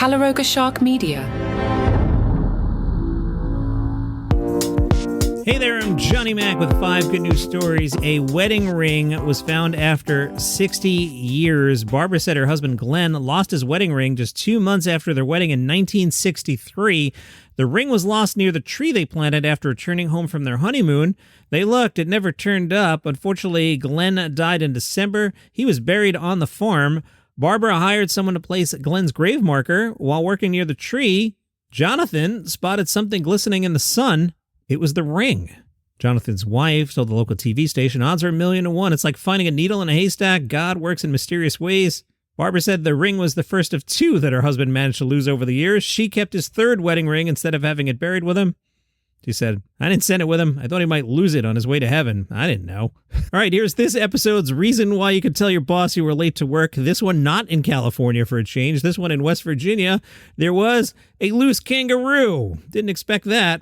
Caloroga Shark Media. Hey there, I'm Johnny Mac with 5 good news stories. A wedding ring was found after 60 years. Barbara said her husband Glenn lost his wedding ring just 2 months after their wedding in 1963. The ring was lost near the tree they planted after returning home from their honeymoon. They looked, it never turned up. Unfortunately, Glenn died in December. He was buried on the farm. Barbara hired someone to place Glenn's grave marker. While working near the tree, Jonathan spotted something glistening in the sun. It was the ring. Jonathan's wife told the local TV station, odds are 1,000,000 to 1. It's like finding a needle in a haystack. God works in mysterious ways. Barbara said the ring was the first of 2 that her husband managed to lose over the years. She kept his 3rd wedding ring instead of having it buried with him. She said, I didn't send it with him. I thought he might lose it on his way to heaven. I didn't know. All right, here's this episode's reason why you could tell your boss you were late to work. This one not in California for a change. This one in West Virginia. There was a loose kangaroo. Didn't expect that.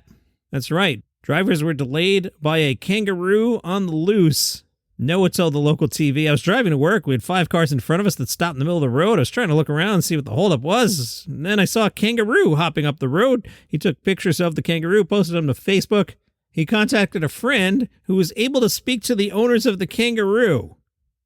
That's right. Drivers were delayed by a kangaroo on the loose. Noah told the local TV, I was driving to work. We had 5 cars in front of us that stopped in the middle of the road. I was trying to look around and see what the holdup was. And then I saw a kangaroo hopping up the road. He took pictures of the kangaroo, posted them to Facebook. He contacted a friend who was able to speak to the owners of the kangaroo,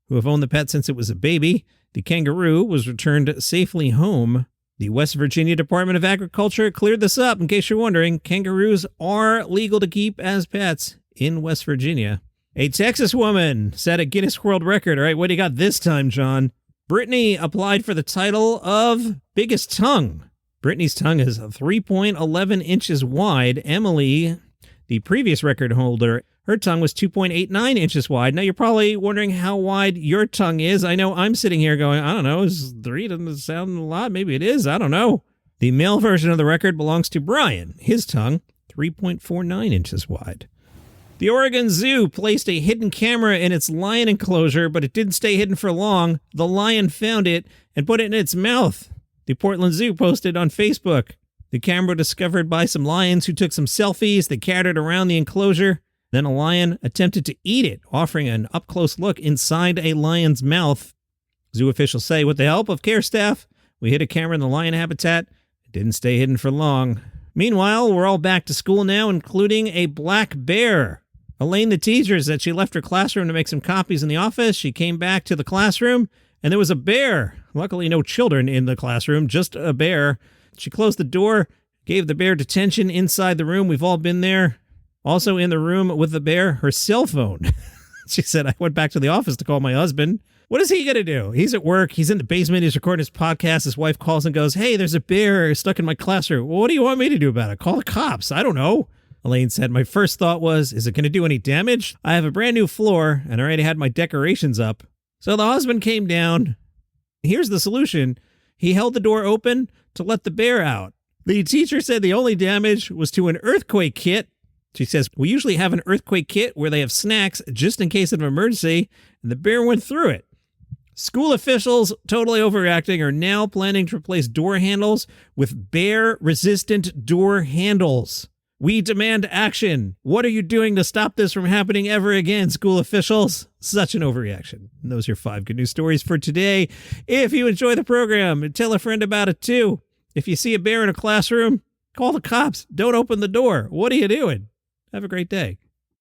who have owned the pet since it was a baby. The kangaroo was returned safely home. The West Virginia Department of Agriculture cleared this up. In case you're wondering, kangaroos are legal to keep as pets in West Virginia. A Texas woman set a Guinness World Record. All right, what do you got this time, John? Brittany applied for the title of Biggest Tongue. Brittany's tongue is 3.11 inches wide. Emily, the previous record holder, her tongue was 2.89 inches wide. Now, you're probably wondering how wide your tongue is. I know I'm sitting here going, I don't know, is 3 doesn't sound a lot. Maybe it is. I don't know. The male version of the record belongs to Brian. His tongue, 3.49 inches wide. The Oregon Zoo placed a hidden camera in its lion enclosure, but it didn't stay hidden for long. The lion found it and put it in its mouth. The Portland Zoo posted on Facebook. The camera discovered by some lions who took some selfies. They carried it around the enclosure. Then a lion attempted to eat it, offering an up-close look inside a lion's mouth. Zoo officials say, with the help of care staff, we hid a camera in the lion habitat. It didn't stay hidden for long. Meanwhile, we're all back to school now, including a black bear. Elaine, the teacher, said she left her classroom to make some copies in the office. She came back to the classroom, and there was a bear. Luckily, no children in the classroom, just a bear. She closed the door, gave the bear detention inside the room. We've all been there. Also in the room with the bear, her cell phone. She said, I went back to the office to call my husband. What is he going to do? He's at work. He's in the basement. He's recording his podcast. His wife calls and goes, hey, there's a bear stuck in my classroom. Well, what do you want me to do about it? Call the cops. I don't know. Elaine said, my first thought was, is it going to do any damage? I have a brand new floor and I already had my decorations up. So the husband came down. Here's the solution. He held the door open to let the bear out. The teacher said the only damage was to an earthquake kit. She says, we usually have an earthquake kit where they have snacks just in case of an emergency, and the bear went through it. School officials, totally overreacting, are now planning to replace door handles with bear-resistant door handles. We demand action. What are you doing to stop this from happening ever again, school officials? Such an overreaction. And those are your 5 good news stories for today. If you enjoy the program, tell a friend about it too. If you see a bear in a classroom, call the cops. Don't open the door. What are you doing? Have a great day.